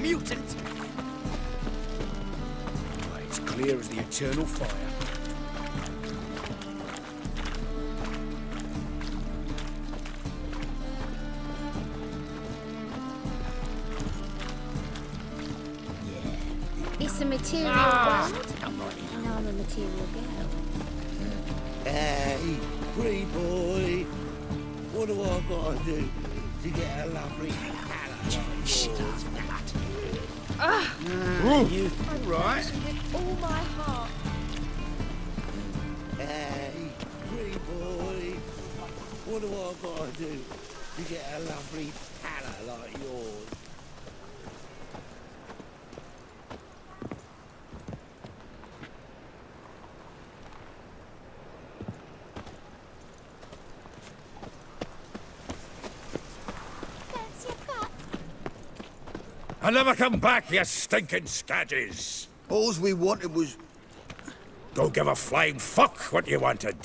mutant! It's clear as the eternal fire. It's a material world. I'm not And I'm a material girl. Hey, pretty boy. What do I gotta do to get a lovely shit palace? off that. You Right. With all my heart. Hey, pretty boy. What do I gotta do to get a lovely palace like yours? Fancy a cup? I'll never come back, you stinking scadges! All we wanted was... Don't give a flying fuck what you wanted.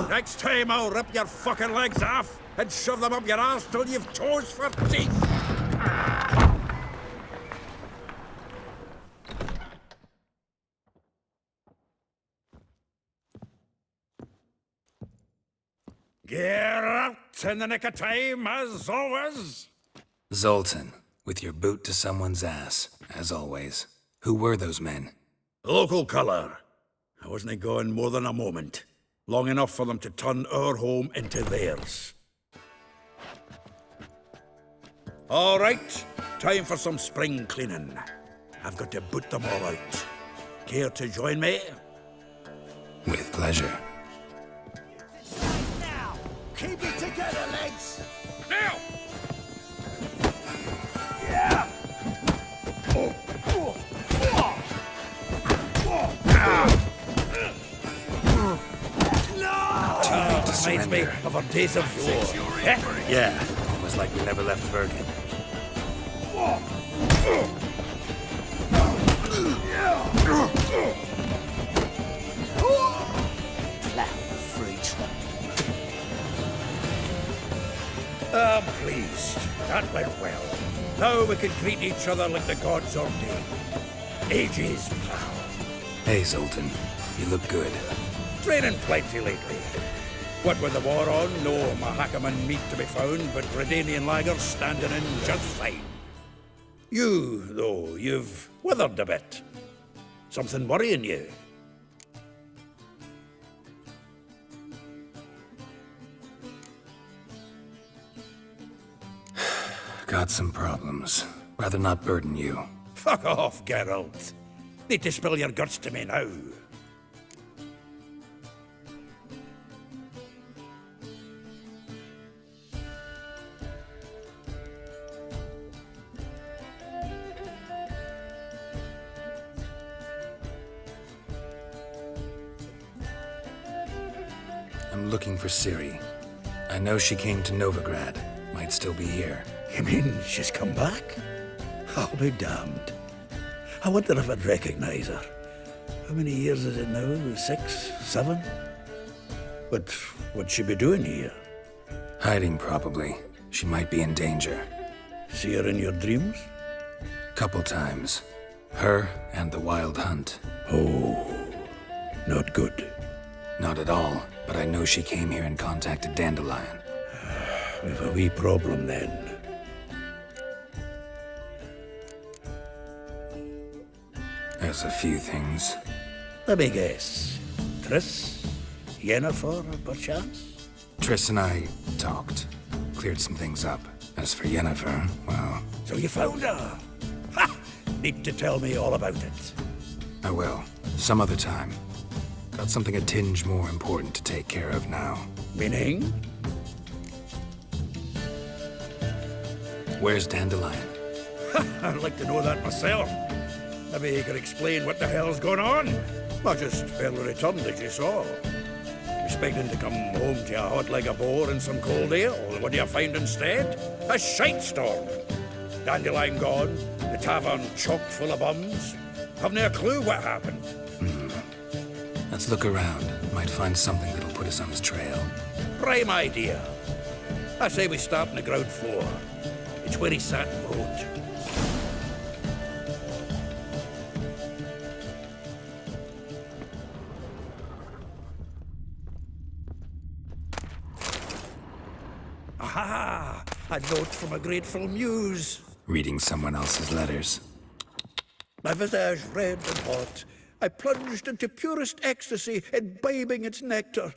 Next time I'll rip your fucking legs off and shove them up your arse till you've toes for teeth. Get out in the nick of time, as always. Zoltan, with your boot to someone's ass, as always. Who were those men? Local colour. I wasn't gone more than a moment. Long enough for them to turn our home into theirs. All right, time for some spring cleaning. I've got to boot them all out. Care to join me? With pleasure. Now, keep it together, legs. Now! Reminds me of our days of war. Yeah, almost like we never left Bergen. Clown freak. I'm pleased. That went well. Now we can greet each other like the gods ordained. Ages, pal. Hey, Zoltan. You look good. Training plenty lately. What with the war on, no Mahakaman meat to be found, but Redanian lagers standing in just fine. You, though, you've withered a bit. Something worrying you? Got some problems. Rather not burden you. Fuck off, Geralt. Need to spill your guts to me now. I'm looking for Ciri. I know she came to Novigrad. Might still be here. You mean she's come back? I'll be damned. I wonder if I'd recognize her. How many years is it now? 6, 7? But what'd she be doing here? Hiding, probably. She might be in danger. See her in your dreams? Couple times. Her and the Wild Hunt. Oh, not good. Not at all, but I know she came here and contacted Dandelion. We've a wee problem then. There's a few things. Let me guess. Triss? Yennefer, perchance? Triss and I talked. Cleared some things up. As for Yennefer, well, So you found her? Ha! Need to tell me all about it. I will. Some other time. Got something a tinge more important to take care of now. Meaning? Where's Dandelion? I'd like to know that myself. Maybe you could explain what the hell's going on. I just barely returned, as you saw. Expecting to come home to a hot leg of boar and some cold ale. What do you find instead? A shite storm. Dandelion gone, the tavern chock full of bums. Haven't a clue what happened. Let's look around. Might find something that'll put us on his trail. Prime idea. I say we start on the ground floor. It's where he sat and wrote. Aha! A note from a grateful muse. Reading someone else's letters. My visage red and hot, I plunged into purest ecstasy, imbibing its nectar.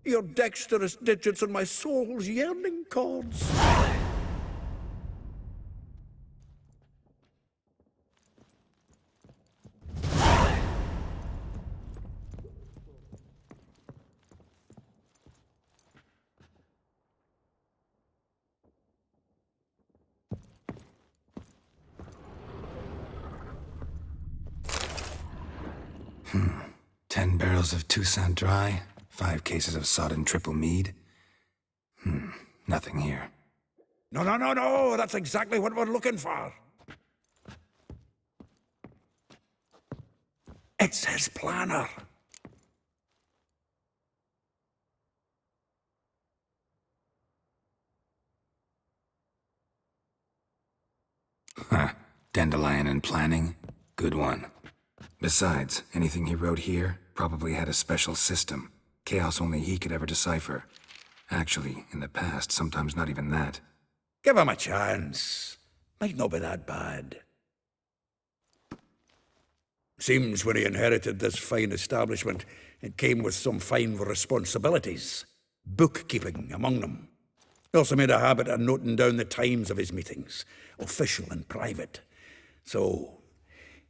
Your dexterous digits on my soul's yearning chords. Hmm. 10 barrels of Toussaint Dry, 5 cases of sodden triple mead. Nothing here. No, that's exactly what we're looking for. It's his planner. Huh. Dandelion and planning? Good one. Besides, anything he wrote here probably had a special system. Chaos only he could ever decipher. Actually, in the past, sometimes not even that. Give him a chance. Might not be that bad. Seems when he inherited this fine establishment, it came with some fine responsibilities. Bookkeeping among them. He also made a habit of noting down the times of his meetings, official and private. So,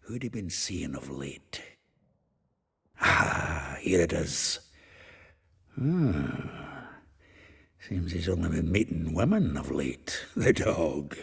who'd he been seeing of late? Ah, here it is. Seems he's only been meeting women of late, the dog.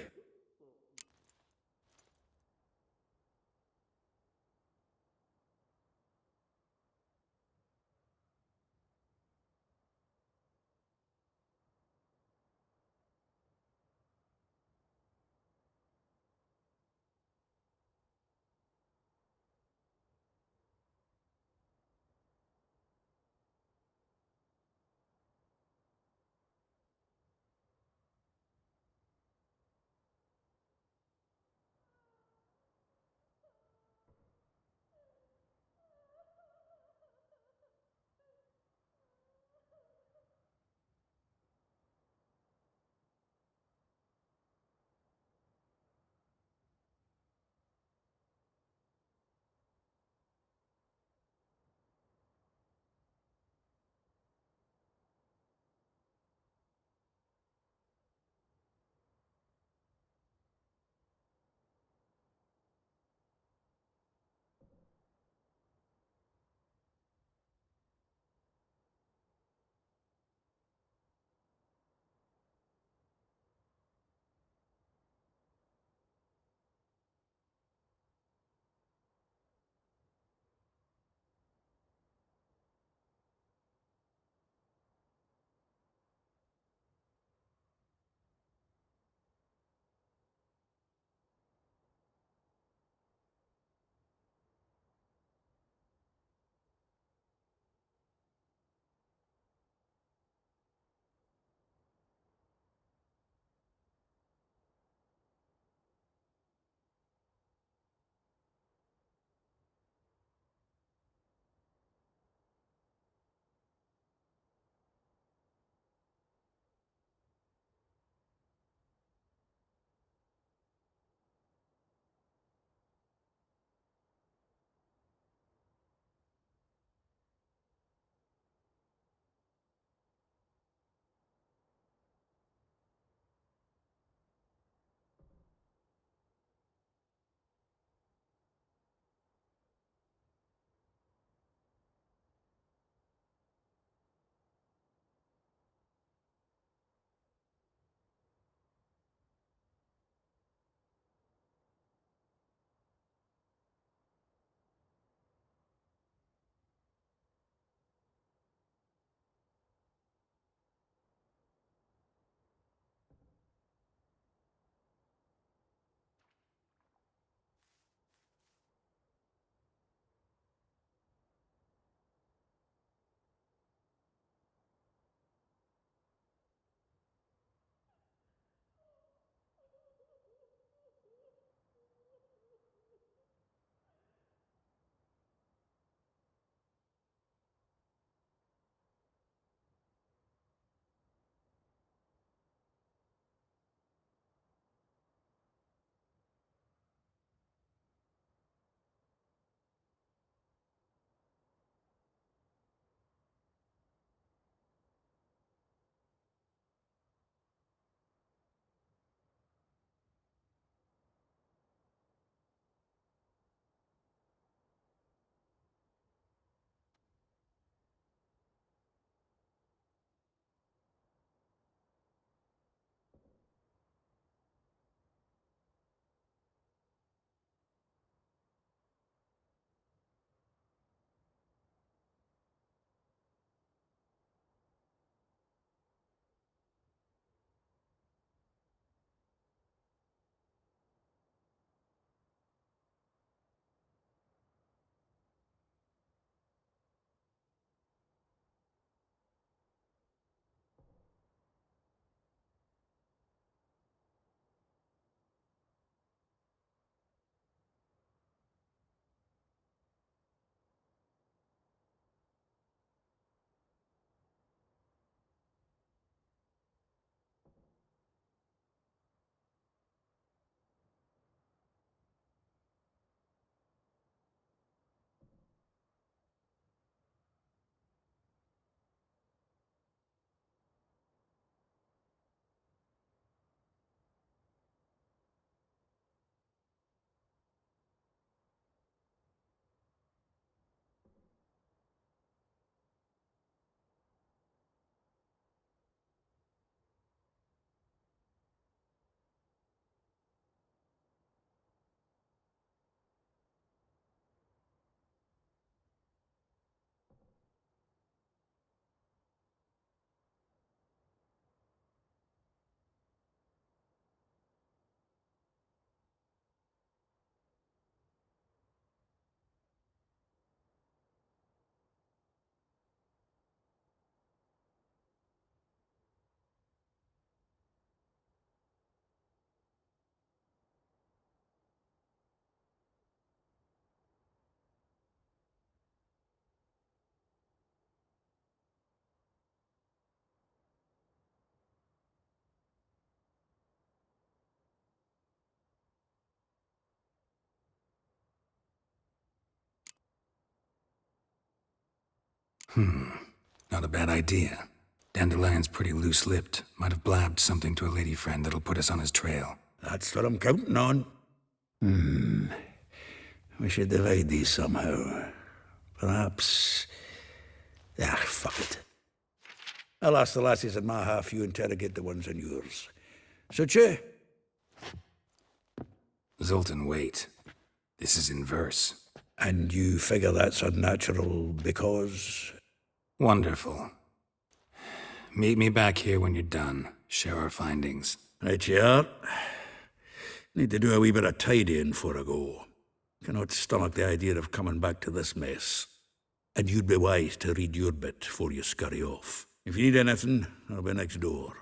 Not a bad idea. Dandelion's pretty loose-lipped. Might have blabbed something to a lady friend that'll put us on his trail. That's what I'm counting on. We should divide these somehow. Perhaps... fuck it. I'll ask the lassies in my half, you interrogate the ones in yours. Suche? Zoltan, wait. This is in verse. And you figure that's unnatural because... Wonderful. Meet me back here when you're done. Share our findings. Right you are. Need to do a wee bit of tidying before I go. Cannot stomach the idea of coming back to this mess. And you'd be wise to read your bit before you scurry off. If you need anything, I'll be next door.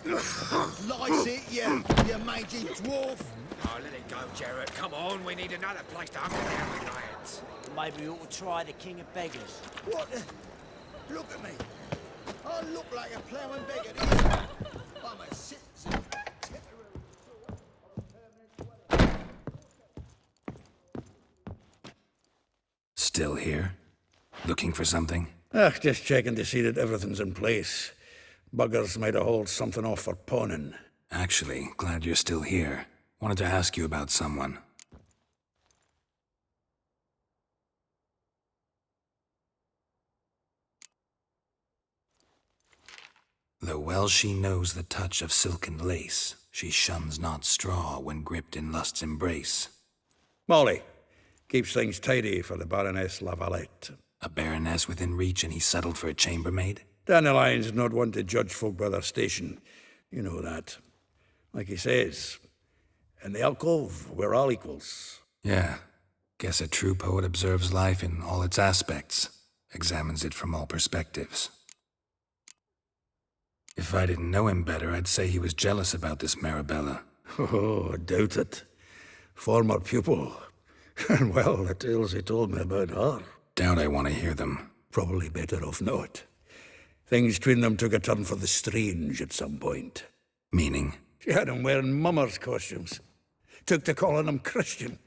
Lice it, you mangy dwarf. Oh, let it go, Jarrett. Come on, we need another place to hunker down the giants. Maybe we ought to try the King of Beggars. What the... Look at me. I look like a ploughing beggar. don't I? I'm a citizen. Still here? Looking for something? Just checking to see that everything's in place. Buggers might have hauled something off for pawning. Actually, glad you're still here. Wanted to ask you about someone. Though well she knows the touch of silken lace, she shuns not straw when gripped in lust's embrace. Molly, Keeps things tidy for the Baroness Lavalette. A baroness within reach and he settled for a chambermaid? Dandelion's not one to judge folk by their station. You know that. Like he says, in the alcove, we're all equals. Yeah. Guess a true poet observes life in all its aspects, examines it from all perspectives. If I didn't know him better, I'd say he was jealous about this Marabella. Oh, I doubt it. Former pupil. And well, the tales he told me about her. Doubt I want to hear them. Probably better off not. Things between them took a turn for the strange at some point. Meaning? She had him wearing mummers' costumes. Took to calling him Christian,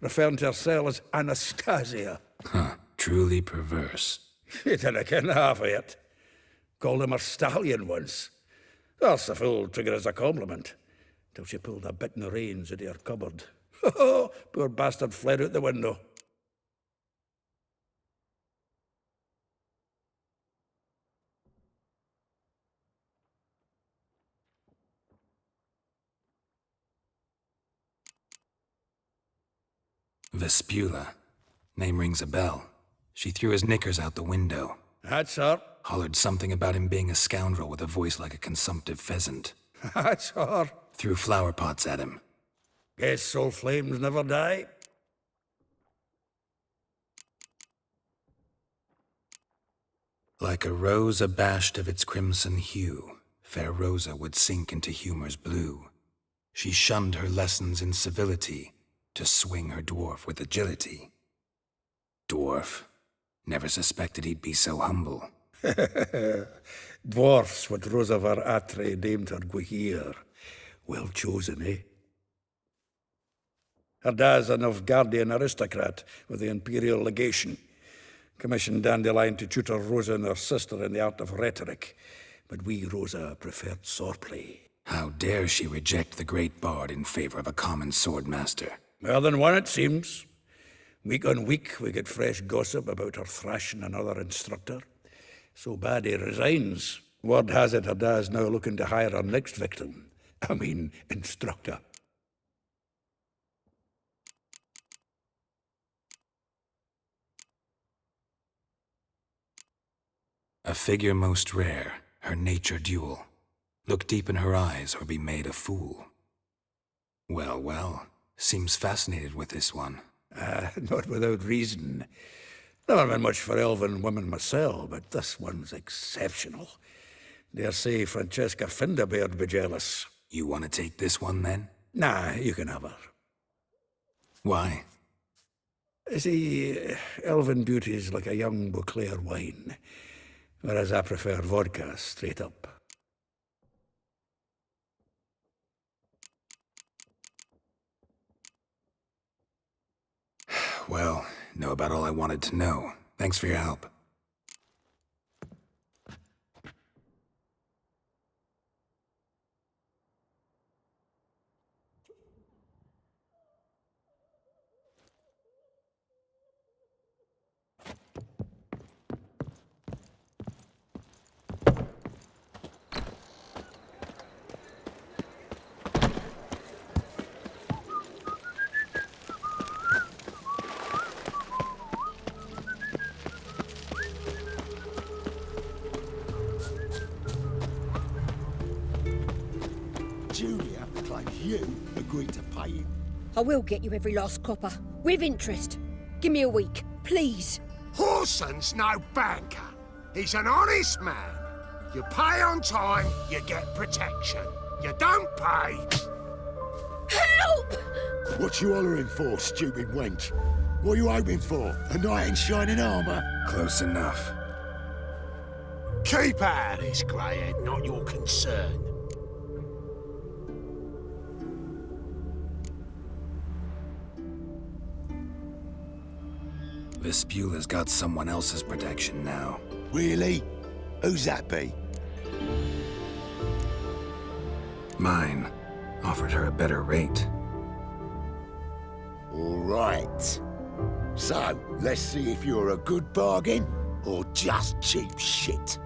referring to herself as Anastasia. Huh. Truly perverse. He didn't ken half of it. Called him her stallion once. That's the fool took it as a compliment. Till she pulled a bit in the reins into her cupboard. Oh, poor bastard fled out the window. Vespula. Name rings a bell. She threw his knickers out the window. That's her. Hollered something about him being a scoundrel with a voice like a consumptive pheasant. That's her. Threw flower pots at him. Guess soul flames never die. Like a rose abashed of its crimson hue, fair Rosa would sink into humor's blue. She shunned her lessons in civility, to swing her dwarf with agility. Dwarf. Never suspected he'd be so humble. Dwarfs what Rosavar Atre named her Guihir. Well chosen, eh? Her dad's a Novgardian aristocrat with the Imperial Legation. Commissioned Dandelion to tutor Rosa and her sister in the art of rhetoric. But we, Rosa, preferred swordplay. How dare she reject the great bard in favor of a common swordmaster? More than one, it seems. Week on week, we get fresh gossip about her thrashing another instructor. So bad he resigns. Word has it her dad's now looking to hire her next victim. I mean, instructor. A figure most rare, her nature dual. Look deep in her eyes or be made a fool. Well, well, seems fascinated with this one. Not without reason. Never been much for elven women myself, but this one's exceptional. Dare say Francesca Finderbeard be jealous. You want to take this one, then? Nah, you can have her. Why? See, elven beauty's like a young Beauclair wine, whereas I prefer vodka straight up. Well, know about all I wanted to know. Thanks for your help. Julia claims you agreed to pay him. I will get you every last copper, with interest. Give me a week, please. Horson's no banker. He's an honest man. You pay on time, you get protection. You don't pay... Help! What you hollering for, stupid wench? What you hoping for? A knight in shining armour? Close enough. Keep out of this, Greyhead, not your concern. Vespula's got someone else's protection now. Really? Who's that be? Mine. Offered her a better rate. All right. So, let's see if you're a good bargain or just cheap shit.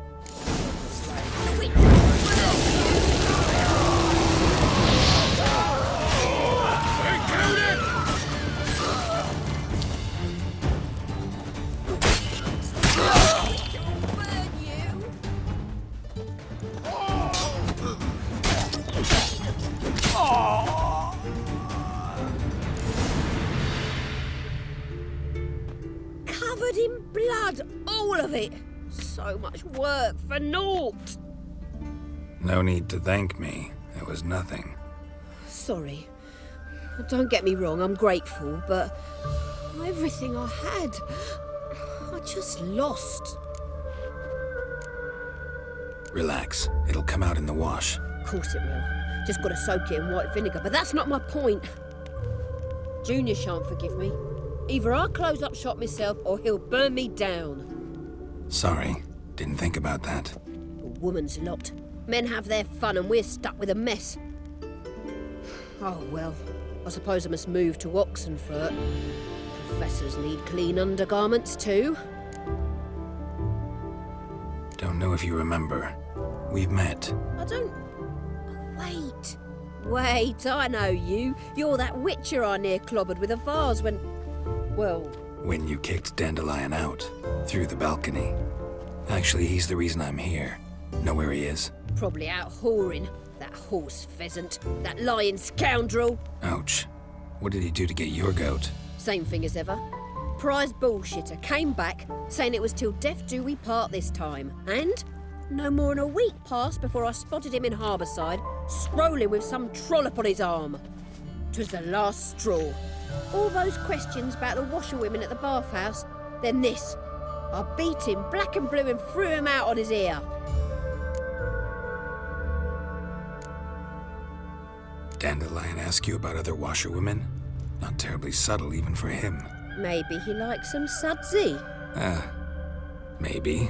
Covered in blood, all of it. So much work for naught. No need to thank me. It was nothing. Sorry. Don't get me wrong, I'm grateful, but everything I had, I just lost. Relax. It'll come out in the wash. Of course it will. Just gotta soak it in white vinegar, but that's not my point. Junior shan't forgive me. Either I'll close up shop myself or he'll burn me down. Sorry. Didn't think about that. A woman's lot. Men have their fun and we're stuck with a mess. Oh well, I suppose I must move to Oxenfurt. Professors need clean undergarments too. Don't know if you remember. We've met. I don't... Wait. Wait, I know you. You're that witcher I near clobbered with a vase when... Well... When you kicked Dandelion out. Through the balcony. Actually, he's the reason I'm here. Know where he is? Probably out whoring. That horse pheasant. That lying scoundrel. Ouch. What did he do to get your goat? Same thing as ever. Prize bullshitter came back, saying it was till death do we part this time. And no more than a week passed before I spotted him in Harbourside, strolling with some trollop on his arm. 'Twas the last straw. All those questions about the washerwomen at the bathhouse, then this. I beat him black and blue and threw him out on his ear. Dandelion ask you about other washerwomen? Not terribly subtle even for him. Maybe he likes some sudsy. Maybe.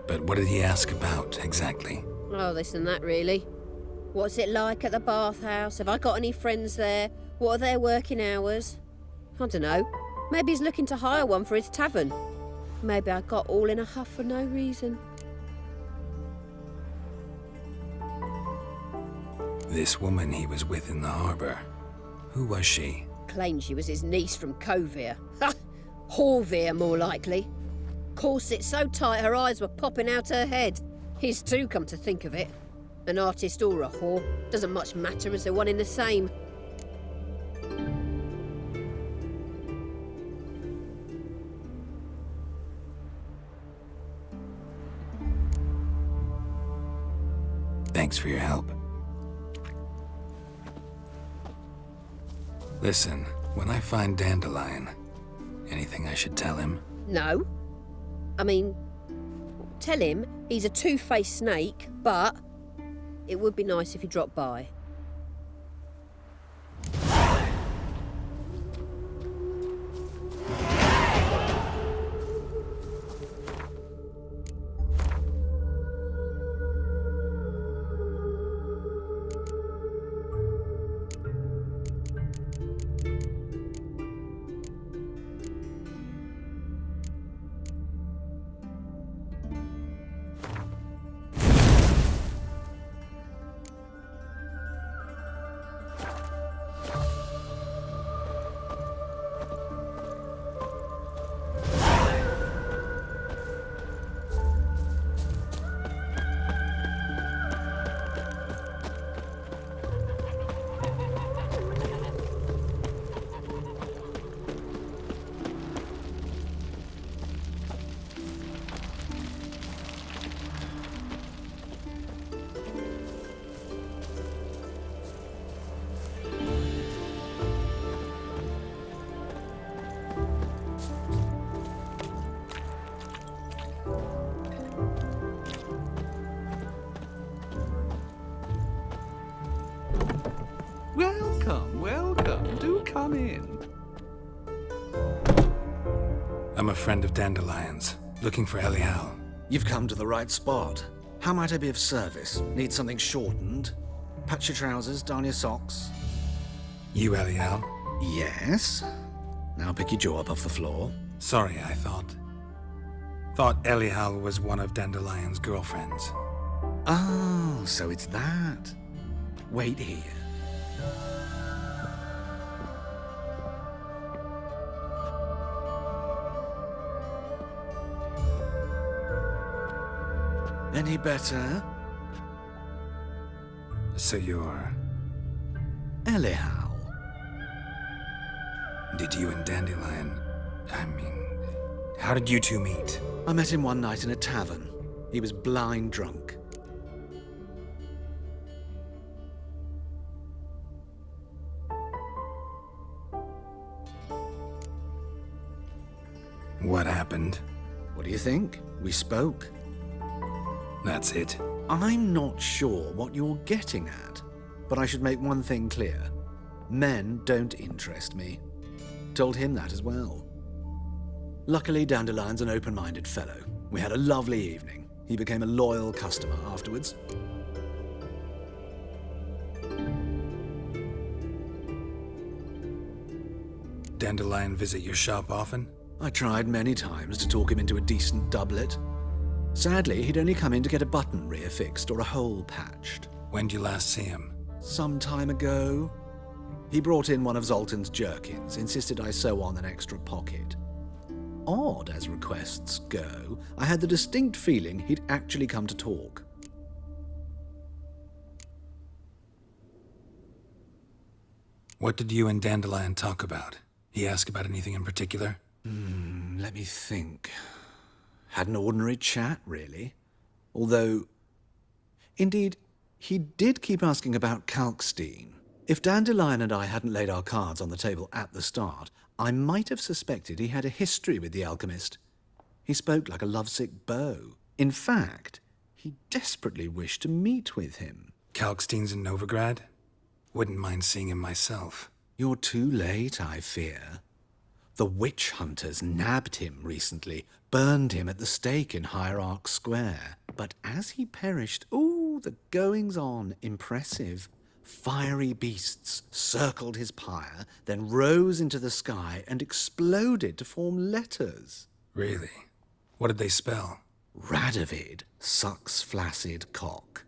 But what did he ask about, exactly? Oh, this and that, really. What's it like at the bathhouse? Have I got any friends there? What are their working hours? I don't know. Maybe he's looking to hire one for his tavern. Maybe I got all in a huff for no reason. This woman he was with in the harbour. Who was she? Claimed she was his niece from Kovir. Ha! Horvir, more likely. Corset so tight her eyes were popping out her head. His too, come to think of it. An artist or a whore. Doesn't much matter as they're one in the same. Thanks for your help. Listen, when I find Dandelion, anything I should tell him? No. I mean, tell him he's a two-faced snake, but it would be nice if he dropped by. Welcome, welcome. Do come in. I'm a friend of Dandelion's, looking for Elial. You've come to the right spot. How might I be of service? Need something shortened? Patch your trousers, darn your socks. You Elial? Yes. Now pick your jaw up off the floor. Sorry, I thought Elial was one of Dandelion's girlfriends. Oh, so it's that. Wait here. Any better? So you're Anyhow, Did you and Dandelion... how did you two meet? I met him one night in a tavern. He was blind drunk. What happened? What do you think? We spoke. That's it. I'm not sure what you're getting at, but I should make one thing clear. Men don't interest me. Told him that as well. Luckily, Dandelion's an open-minded fellow. We had a lovely evening. He became a loyal customer afterwards. Dandelion visit your shop often? I tried many times to talk him into a decent doublet. Sadly, he'd only come in to get a button reaffixed or a hole patched. When'd you last see him? Some time ago. He brought in one of Zoltan's jerkins, insisted I sew on an extra pocket. Odd as requests go, I had the distinct feeling he'd actually come to talk. What did you and Dandelion talk about? He asked about anything in particular? Let me think. Had an ordinary chat, really. Although, indeed, he did keep asking about Kalkstein. If Dandelion and I hadn't laid our cards on the table at the start, I might have suspected he had a history with the alchemist. He spoke like a lovesick beau. In fact, he desperately wished to meet with him. Kalkstein's in Novigrad? Wouldn't mind seeing him myself. You're too late, I fear. The witch hunters nabbed him recently, burned him at the stake in Hierarch Square. But as he perished, the goings-on, impressive. Fiery beasts circled his pyre, then rose into the sky and exploded to form letters. Really? What did they spell? Radovid sucks flaccid cock.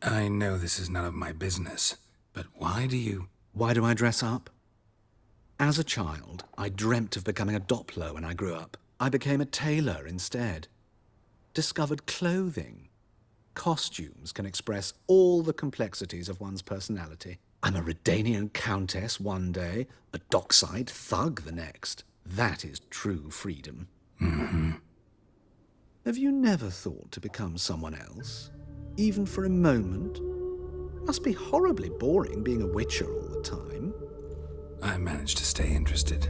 I know this is none of my business, but why do I dress up? As a child, I dreamt of becoming a Doppler when I grew up. I became a tailor instead. Discovered clothing. Costumes can express all the complexities of one's personality. I'm a Redanian countess one day, a dockside thug the next. That is true freedom. Mm-hmm. Have you never thought to become someone else? Even for a moment? Must be horribly boring being a witcher all the time. I managed to stay interested.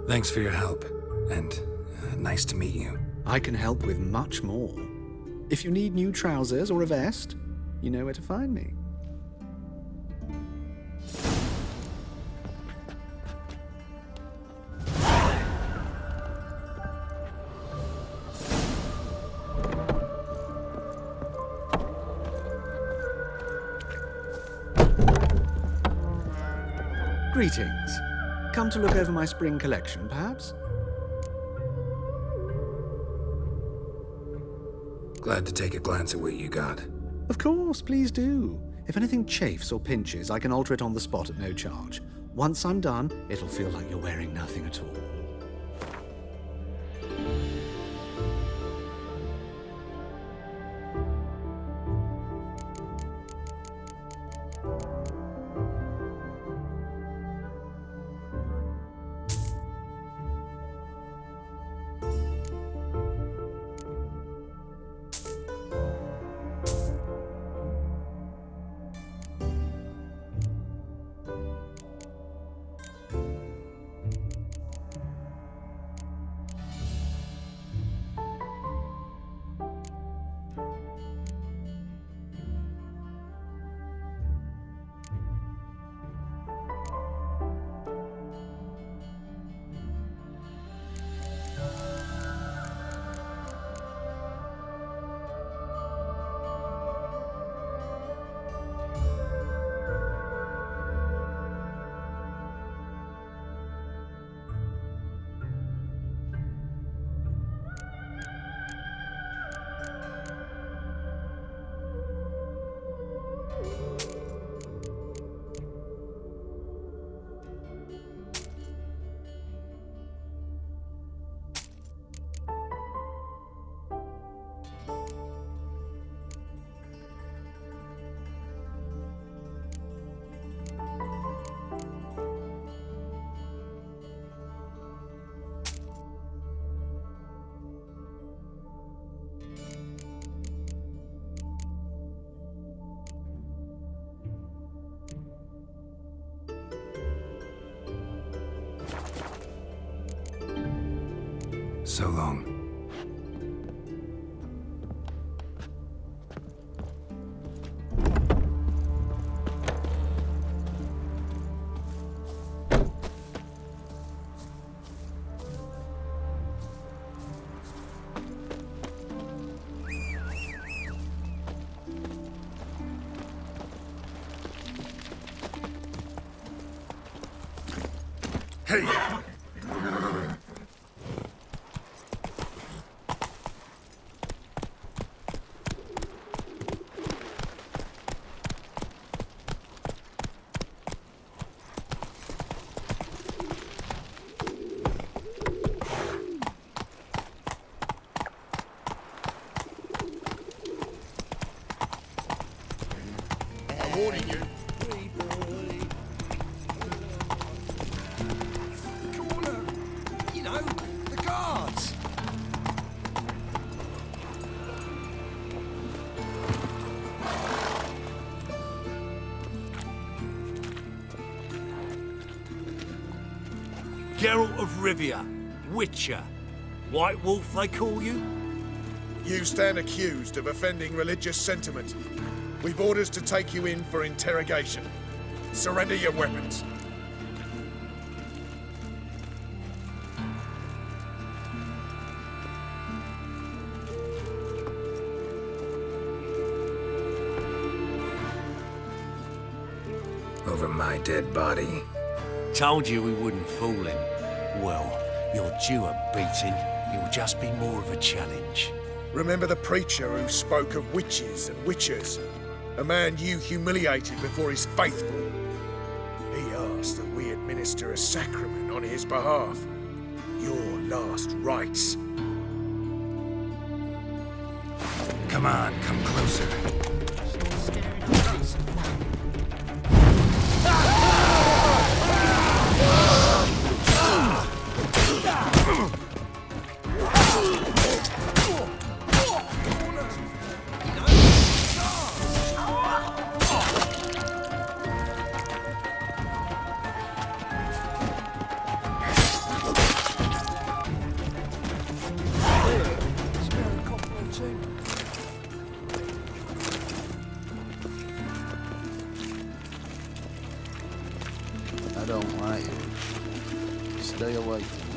Thanks for your help, and nice to meet you. I can help with much more. If you need new trousers or a vest, you know where to find me. Greetings. Come to look over my spring collection, perhaps? Glad to take a glance at what you got. Of course, please do. If anything chafes or pinches, I can alter it on the spot at no charge. Once I'm done, it'll feel like you're wearing nothing at all. So long. Hey! I'm warning you. Free boy. Corner. You know, the guards. Geralt of Rivia, Witcher. White Wolf, they call you? You stand accused of offending religious sentiment. We've orders to take you in for interrogation. Surrender your weapons. Over my dead body. Told you we wouldn't fool him. Well, you're due a beating. It'll just be more of a challenge. Remember the preacher who spoke of witches and witchers? A man you humiliated before his faithful. He asked that we administer a sacrament on his behalf. Your last rites. Come on, come closer. I don't like you. Stay away from me.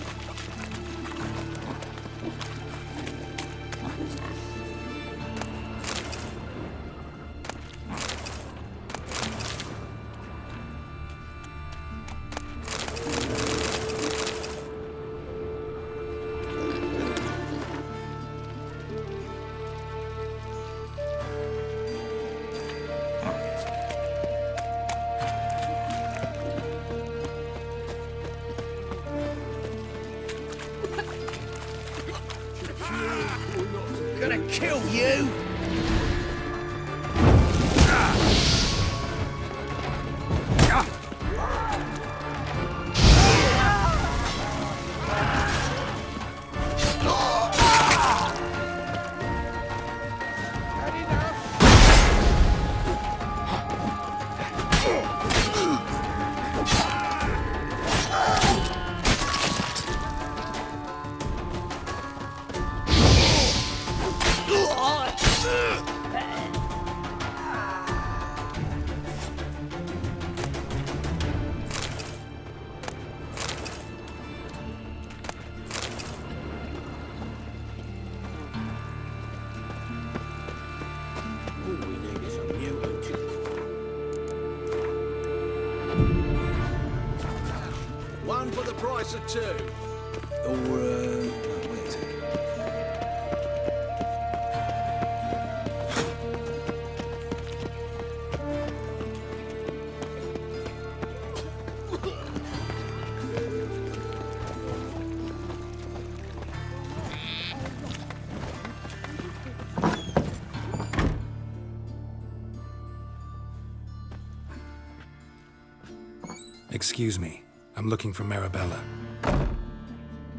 Gonna kill you! One for the price of two. Or, wait a second. Excuse me. I'm looking for Marabella.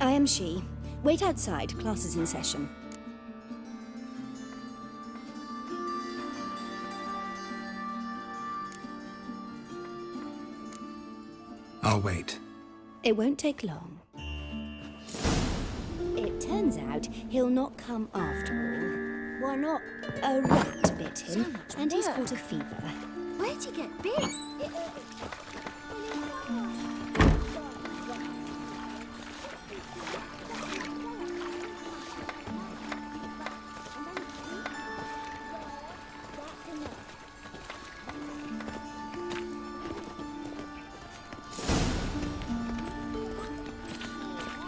I am she. Wait outside. Class is in session. I'll wait. It won't take long. It turns out he'll not come after all. Why not? A rat bit him, and he's caught a fever. Where'd you get bit?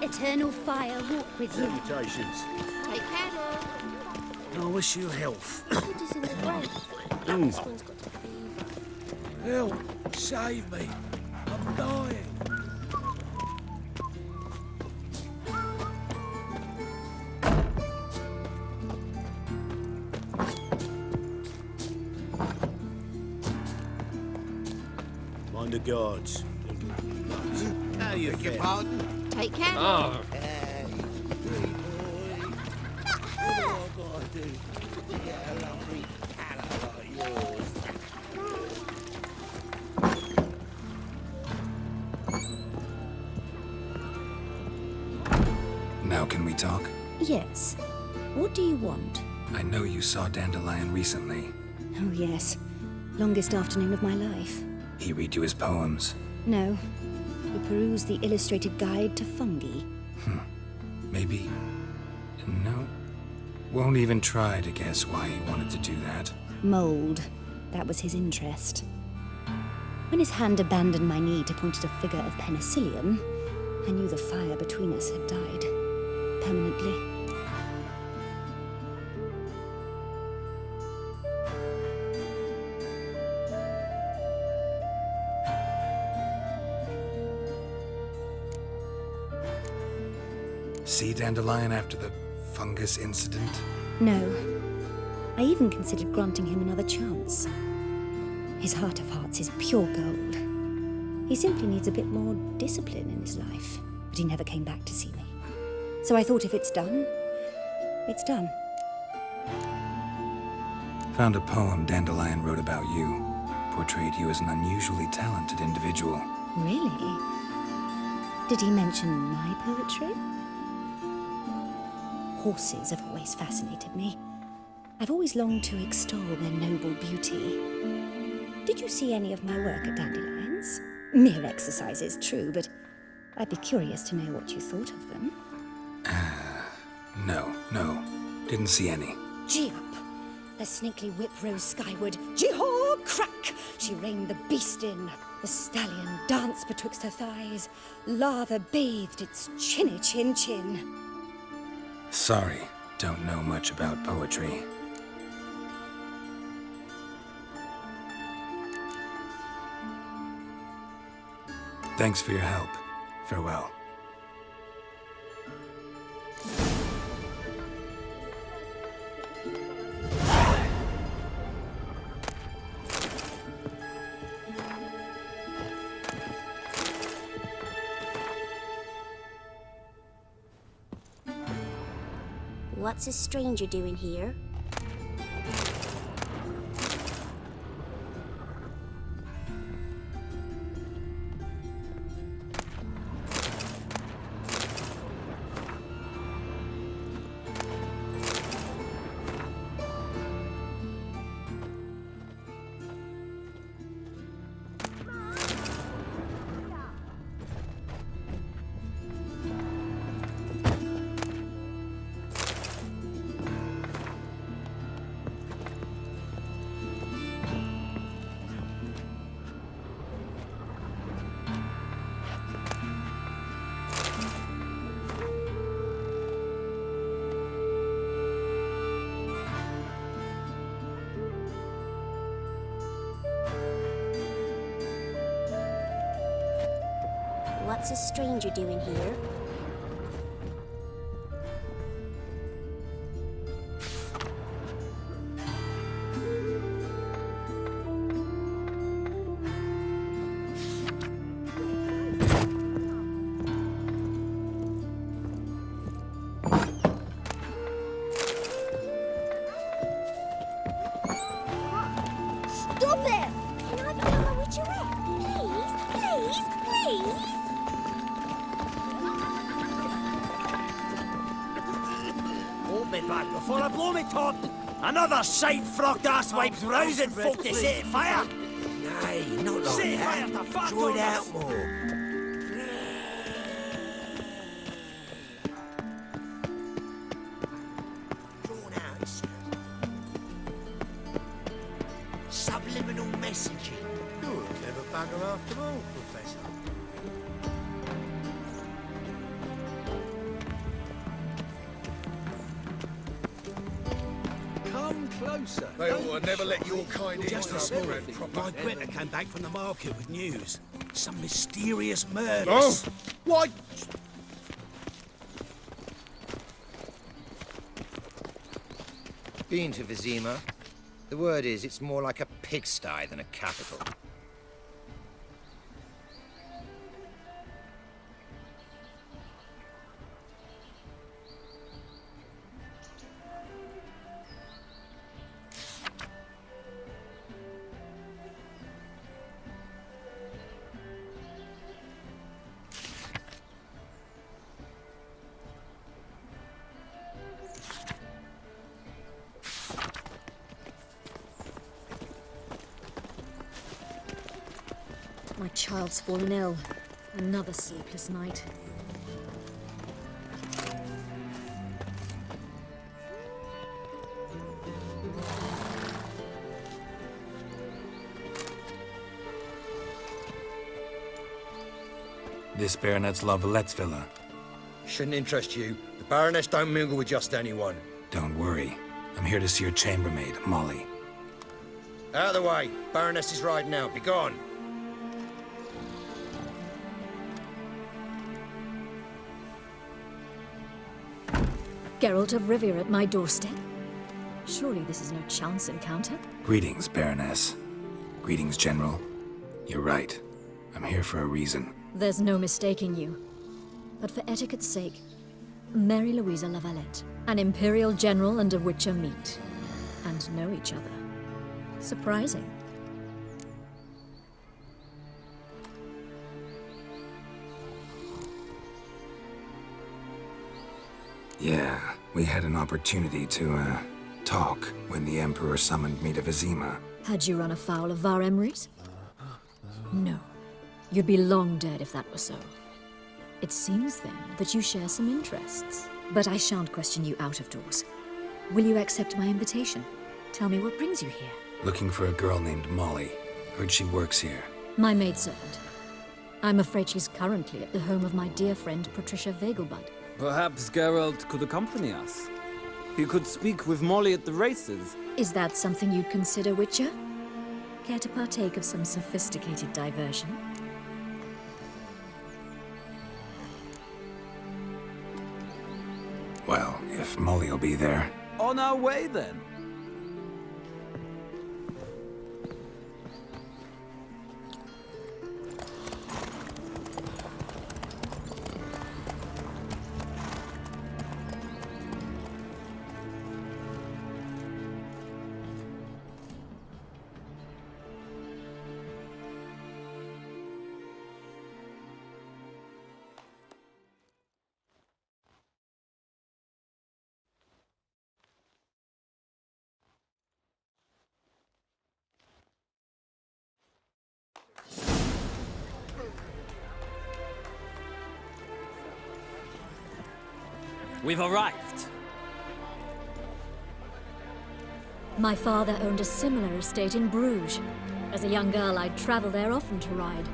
Eternal fire walk with you. Salutations. Take care now. I wish you health. Food is in the way. This one's got a fever. Help! Save me! I'm dying! Mind the guards. How you Beg your fare? pardon? Take care. Hey, pretty boy. What do I gotta do to get a lovely palace like yours? Now can we talk? Yes. What do you want? I know you saw Dandelion recently. Oh, yes. Longest afternoon of my life. He read you his poems. No. He perused the illustrated guide to fungi. Maybe... No. Won't even try to guess why he wanted to do that. Mold. That was his interest. When his hand abandoned my knee to point at a figure of penicillium, I knew the fire between us had died. Permanently. See Dandelion after the fungus incident? No. I even considered granting him another chance. His heart of hearts is pure gold. He simply needs a bit more discipline in his life. But he never came back to see me. So I thought if it's done, it's done. Found a poem Dandelion wrote about you. Portrayed you as an unusually talented individual. Really? Did he mention my poetry? Horses have always fascinated me. I've always longed to extol their noble beauty. Did you see any of my work at Dandelions? Mere exercises, true, but I'd be curious to know what you thought of them. No. Didn't see any. Gee up! The snakely whip rose skyward. Gee-haw! Crack! She reined the beast in. The stallion danced betwixt her thighs. Lava bathed its chinny chin. Sorry, don't know much about poetry. Thanks for your help. Farewell. What's a stranger doing here? What's a stranger doing here? Stop it! Can I become a witcherette? Please? me bag before I blow me top. Another sight-frocked asswipe's rousing folk to set fire. Nay, not like Set that. fire to fat Draw it dollars. out more. Drawn out, it says. Subliminal messaging. You're a clever bugger after all, Professor. Come closer. They ought to never let your kind in Just a on small bread thing. proper. My Greta came back from the market with news. Some mysterious murders. Oh, why? Been to Vizima? The word is, it's more like a pigsty than a capital. My child's fallen ill. Another sleepless night. This Baronet's La Vallette's villa. Shouldn't interest you. The Baroness don't mingle with just anyone. Don't worry. I'm here to see your chambermaid, Molly. Out of the way. Baroness is riding out. Be gone. Geralt of Rivia at my doorstep? Surely this is no chance encounter? Greetings, Baroness. Greetings, General. You're right. I'm here for a reason. There's no mistaking you. But for etiquette's sake, Mary Louisa La Valette, an Imperial General and a Witcher meet. And know each other. Surprising. Yeah, we had an opportunity to, talk when the Emperor summoned me to Vizima. Had you run afoul of Var Emrys? No. You'd be long dead if that were so. It seems, then, that you share some interests. But I shan't question you out of doors. Will you accept my invitation? Tell me what brings you here. Looking for a girl named Molly. Heard she works here. My maidservant. I'm afraid she's currently at the home of my dear friend Patricia Vegelbud. Perhaps Geralt could accompany us. He could speak with Molly at the races. Is that something you'd consider, Witcher? Care to partake of some sophisticated diversion? Well, if Molly will be there. On our way, then. We've arrived. My father owned a similar estate in Bruges. As a young girl, I'd travel there often to ride.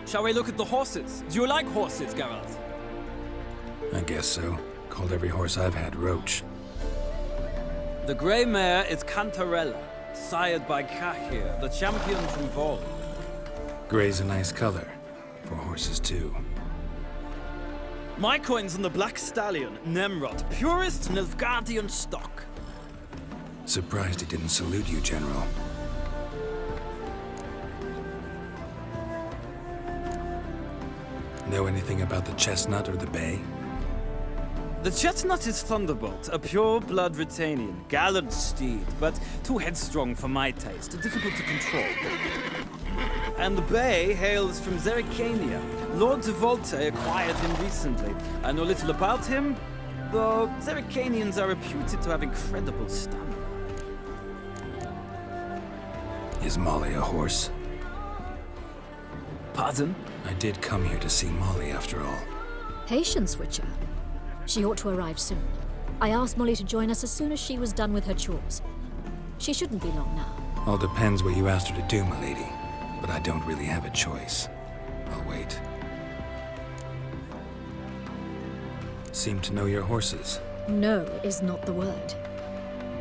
Shall we look at the horses? Do you like horses, Geralt? I guess so. Called every horse I've had Roach. The grey mare is Cantarella, sired by Cahir, the champion from Vol. Grey's a nice color. For horses, too. My coin's on the Black Stallion, Nemrod, purest Nilfgaardian stock. Surprised he didn't salute you, General. Know anything about the Chestnut or the Bay? The Chestnut is Thunderbolt, a pure-blood Britannian, gallant steed, but too headstrong for my taste, difficult to control. And the Bay hails from Zerrikania. Lord de Volte acquired him recently. I know little about him, though Zerrikanians are reputed to have incredible stamina. Is Molly a horse? Pardon? I did come here to see Molly after all. Patience, Witcher. She ought to arrive soon. I asked Molly to join us as soon as she was done with her chores. She shouldn't be long now. All depends what you asked her to do, milady. But I don't really have a choice. I'll wait. Seem to know your horses. No is not the word.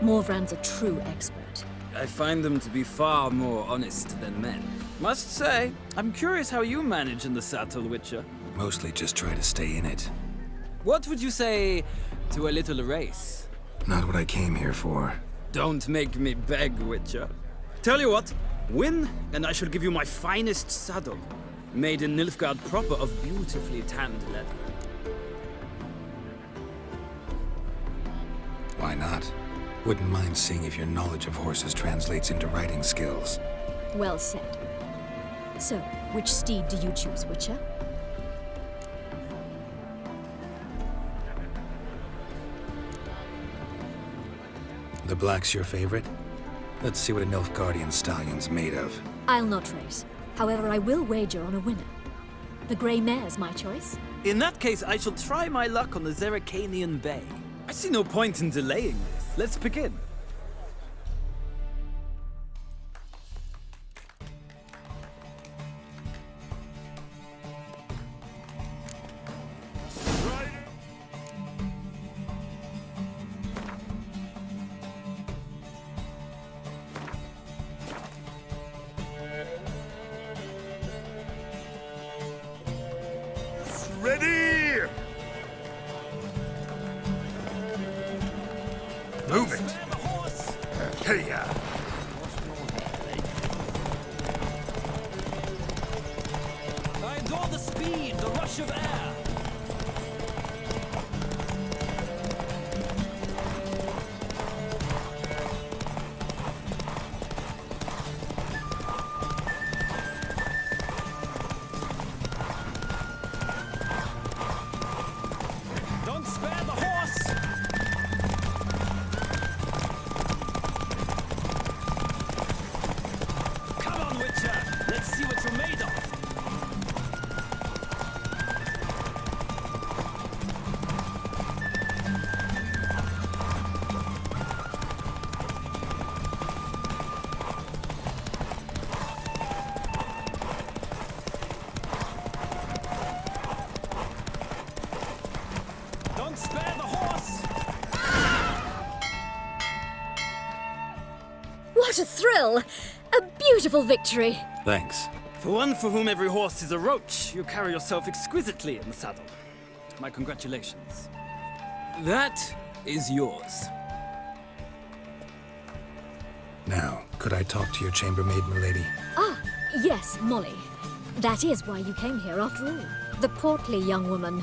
Morvran's a true expert. I find them to be far more honest than men. Must say, I'm curious how you manage in the saddle, Witcher. Mostly just try to stay in it. What would you say to a little race? Not what I came here for. Don't make me beg, Witcher. Tell you what, win, and I shall give you my finest saddle. Made in Nilfgaard proper of beautifully tanned leather. Why not? Wouldn't mind seeing if your knowledge of horses translates into riding skills. Well said. So, which steed do you choose, Witcher? The black's your favorite? Let's see what a Nilfgaardian stallion's made of. I'll not race. However, I will wager on a winner. The grey mare's my choice. In that case, I shall try my luck on the Zerrikanian Bay. I see no point in delaying this. Let's begin. Ready! Move it! Hey-ya! I adore the speed, the rush of air. Don't spare the horse! Come on, Witcher! Let's see what you're made of! Don't spare the horse! What a thrill! A beautiful victory! Thanks. For one for whom every horse is a roach, you carry yourself exquisitely in the saddle. My congratulations. That is yours. Now, could I talk to your chambermaid, milady? Ah, yes, Molly. That is why you came here after all. The portly young woman.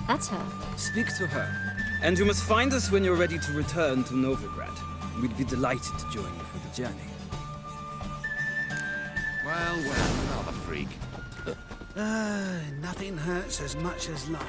That's her. Speak to her. And you must find us when you're ready to return to Novigrad. We'd be delighted to join you for the journey. Well, another freak. Nothing hurts as much as love.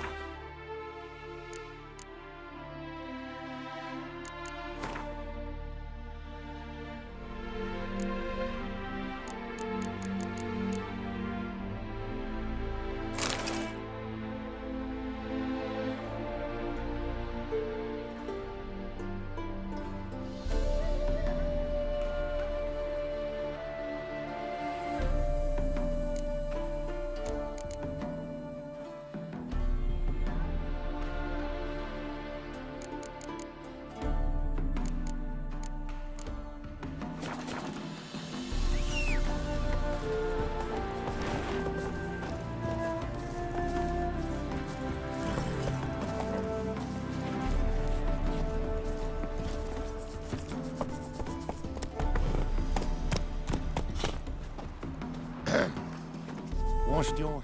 Washed your